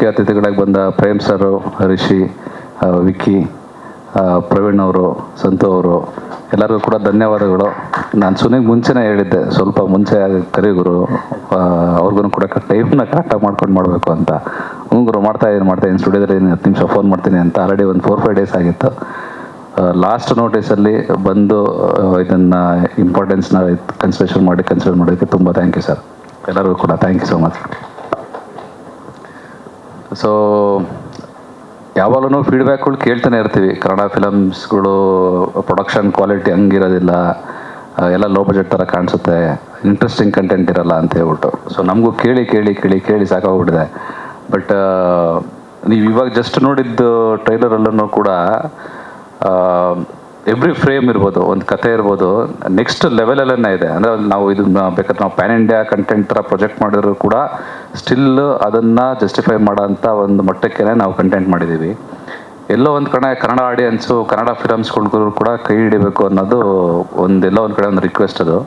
ಮುಖ್ಯ ಅತಿಥಿಗಳಾಗಿ ಬಂದ ಪ್ರೇಮ್ ಸರ್, ರಿಷಿ, ವಿಕ್ಕಿ, ಪ್ರವೀಣ್ ಅವರು, ಸಂತು ಅವರು, ಎಲ್ಲರಿಗೂ ಕೂಡ ಧನ್ಯವಾದಗಳು. ನಾನು ಸುನಿಗೆ ಮುಂಚೆನೇ ಹೇಳಿದ್ದೆ, ಸ್ವಲ್ಪ ಮುಂಚೆ ಕರಿಗುರು, ಅವ್ರಿಗೂ ಕೂಡ ಟೈಮ್ನ ಕರೆಕ್ಟಾಗಿ ಮಾಡ್ಕೊಂಡು ಮಾಡಬೇಕು ಅಂತ. ಗುರು ಮಾಡ್ತಾಯಿದ್ದೀನಿ ಸ್ಟುಡಿಯೋದಲ್ಲಿ 10 ನಿಮಿಷ ಫೋನ್ ಮಾಡ್ತೀನಿ ಅಂತ ಆಲ್ರೆಡಿ ಒಂದು 4-5 ಡೇಸ್ ಆಗಿತ್ತು. ಲಾಸ್ಟ್ ನೋಟಿಸಲ್ಲಿ ಬಂದು ಇದನ್ನು ಇಂಪಾರ್ಟೆನ್ಸ್ನ ಕನ್ಸಿಡರ್ ಮಾಡೋದಕ್ಕೆ ತುಂಬ ಥ್ಯಾಂಕ್ ಯು ಸರ್. ಎಲ್ಲರಿಗೂ ಕೂಡ thank you so much. So ಯಾವಾಗಲೂ ಫೀಡ್ಬ್ಯಾಕ್ಗಳು ಕೇಳ್ತಾನೆ ಇರ್ತೀವಿ. ಕನ್ನಡ ಫಿಲಮ್ಸ್ಗಳು ಪ್ರೊಡಕ್ಷನ್ ಕ್ವಾಲಿಟಿ ಹಂಗಿರೋದಿಲ್ಲ, ಎಲ್ಲ ಲೋ ಬಜೆಟ್ ಥರ ಕಾಣಿಸುತ್ತೆ, ಇಂಟ್ರೆಸ್ಟಿಂಗ್ ಕಂಟೆಂಟ್ ಇರಲ್ಲ ಅಂತ ಹೇಳ್ಬಿಟ್ಟು. ಸೊ ನಮಗೂ ಕೇಳಿ ಸಾಕಾಗ್ಬಿಟ್ಟಿದೆ. ಬಟ್ ನೀವು ಇವಾಗ ಜಸ್ಟ್ ನೋಡಿದ್ದು ಟ್ರೈಲರಲ್ಲೂ ಕೂಡ ಎವ್ರಿ ಫ್ರೇಮ್ ಇರ್ಬೋದು, ಒಂದು ಕತೆ ಇರ್ಬೋದು, ನೆಕ್ಸ್ಟ್ ಲೆವೆಲಲ್ಲೇ ಇದೆ. ಅಂದರೆ ನಾವು ಇದನ್ನ ಬೇಕಾದ್ರೆ ನಾವು ಪ್ಯಾನ್ ಇಂಡಿಯಾ ಕಂಟೆಂಟ್ ಥರ ಪ್ರೊಜೆಕ್ಟ್ ಮಾಡಿದ್ರು ಕೂಡ ಸ್ಟಿಲ್ ಅದನ್ನು ಜಸ್ಟಿಫೈ ಮಾಡೋಂಥ ಒಂದು ಮಟ್ಟಕ್ಕೆ ನಾವು ಕಂಟೆಂಟ್ ಮಾಡಿದ್ದೀವಿ. ಎಲ್ಲೋ ಒಂದು ಕಡೆ ಕನ್ನಡ ಆಡಿಯನ್ಸು, ಕನ್ನಡ ಫಿಲಮ್ಸ್ಗಳಿಗೂ ಕೂಡ ಕೈ ಹಿಡಿಬೇಕು ಅನ್ನೋದು ಎಲ್ಲೋ ಒಂದು ಕಡೆ ಒಂದು ರಿಕ್ವೆಸ್ಟ್. ಅದು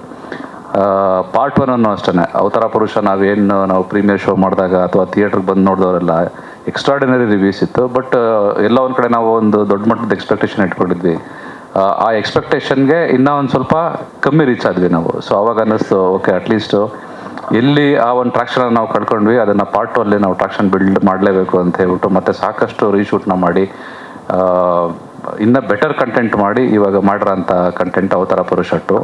ಪಾರ್ಟ್ 1 ಅಷ್ಟೇ. ಅವತಾರ ಪುರುಷ ನಾವು ಪ್ರೀಮಿಯರ್ ಶೋ ಮಾಡಿದಾಗ ಅಥವಾ ಥಿಯೇಟ್ರಿಗೆ ಬಂದು ನೋಡಿದವರೆಲ್ಲ ಎಕ್ಸ್ಟ್ರಾರ್ಡಿನರಿ ರಿವ್ಯೂಸ್ ಇತ್ತು. ಬಟ್ ಎಲ್ಲ ಒಂದು ಕಡೆ ನಾವು ಒಂದು ದೊಡ್ಡ ಮಟ್ಟದ ಎಕ್ಸ್ಪೆಕ್ಟೇಷನ್ ಇಟ್ಕೊಂಡಿದ್ವಿ. ಆ ಎಕ್ಸ್ಪೆಕ್ಟೇಷನ್ಗೆ ಇನ್ನೂ ಒಂದು ಸ್ವಲ್ಪ ಕಮ್ಮಿ ರೀಚ್ ಆದ್ವಿ ನಾವು. ಸೊ ಅವಾಗ ಅನ್ನಿಸ್ತು, ಓಕೆ, ಅಟ್ಲೀಸ್ಟು ಎಲ್ಲಿ ಆ ಒಂದು ಟ್ರಾಕ್ಷನ್ ನಾವು ಕಳ್ಕೊಂಡ್ವಿ, ಅದನ್ನು ಪಾರ್ಟ್ 2 ನಾವು ಟ್ರಾಕ್ಷನ್ ಬಿಲ್ಡ್ ಮಾಡಲೇಬೇಕು ಅಂತ ಹೇಳ್ಬಿಟ್ಟು ಮತ್ತೆ ಸಾಕಷ್ಟು ರೀಶೂಟ್ನ ಮಾಡಿ ಇನ್ನೂ ಬೆಟರ್ ಕಂಟೆಂಟ್ ಮಾಡಿ ಇವಾಗ ಮಾಡಿರೋಂಥ ಕಂಟೆಂಟ್ ಅವತಾರ ಪುರುಷ 2.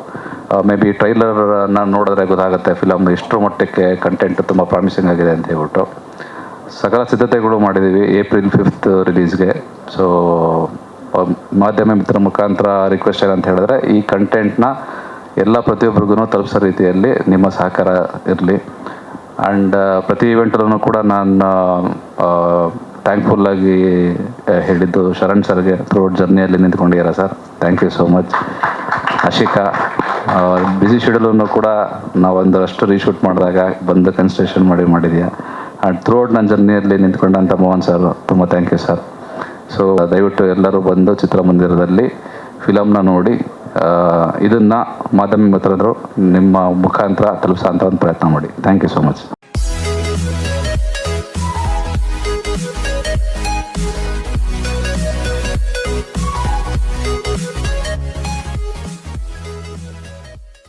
ಮೇ ಬಿ ಟ್ರೈಲರ್ನ ನೋಡಿದ್ರೆ ಗೊತ್ತಾಗುತ್ತೆ ಫಿಲಮ್ ಎಷ್ಟರ ಮಟ್ಟಕ್ಕೆ ಕಂಟೆಂಟ್ ತುಂಬ ಪ್ರಾಮಿಸಿಂಗ್ ಆಗಿದೆ ಅಂತ ಹೇಳ್ಬಿಟ್ಟು. ಸಕಲ ಸಿದ್ಧತೆಗಳು ಮಾಡಿದ್ದೀವಿ ಏಪ್ರಿಲ್ 5th ರಿಲೀಸ್ಗೆ. ಸೊ ಮಾಧ್ಯಮ ಮಿತ್ರ ಮುಖಾಂತರ ರಿಕ್ವೆಸ್ಟ್ ಏನಂತ ಹೇಳಿದ್ರೆ, ಈ ಕಂಟೆಂಟ್ನ ಎಲ್ಲ ಪ್ರತಿಯೊಬ್ಬರಿಗೂ ತಲುಪಿಸೋ ರೀತಿಯಲ್ಲಿ ನಿಮ್ಮ ಸಹಕಾರ ಇರಲಿ. ಆ್ಯಂಡ್ ಪ್ರತಿ ಇವೆಂಟಲ್ಲೂ ಕೂಡ ನಾನು ಥ್ಯಾಂಕ್ಫುಲ್ಲಾಗಿ ಹೇಳಿದ್ದು ಶರಣ್ ಸರ್ಗೆ, ಥ್ರೂಔಟ್ ಜರ್ನಿಯಲ್ಲಿ ನಿಂತ್ಕೊಂಡಿದ್ದೀರಾ sir, thank you so much. Ashika, busy ಶೆಡ್ಯೂಲನ್ನು ಕೂಡ ನಾವು ಒಂದಷ್ಟು ರೀಶೂಟ್ ಮಾಡಿದಾಗ ಬಂದು ಕನ್ಸಲ್ಟೇಷನ್ ಮಾಡಿದ್ಯಾ. ಆ್ಯಂಡ್ ಥ್ರೂಔಟ್ ನನ್ನ ಜರ್ನಿಯಲ್ಲಿ ನಿಂತ್ಕೊಂಡಂಥ ಮೋಹನ್ ಸರ್, ತುಂಬ ಥ್ಯಾಂಕ್ ಯು ಸರ್. ಸೊ ದಯವಿಟ್ಟು ಎಲ್ಲರೂ ಬಂದು ಚಿತ್ರಮಂದಿರದಲ್ಲಿ ಫಿಲಮ್ನ ನೋಡಿ ಇದನ್ನು ಮಾಧ್ಯಮ ಮಿತ್ರರು ನಿಮ್ಮ ಮುಖಾಂತರ ತಲುಪಿಸೋ ಅಂತ ಒಂದು ಪ್ರಯತ್ನ ಮಾಡಿ. Thank you so much.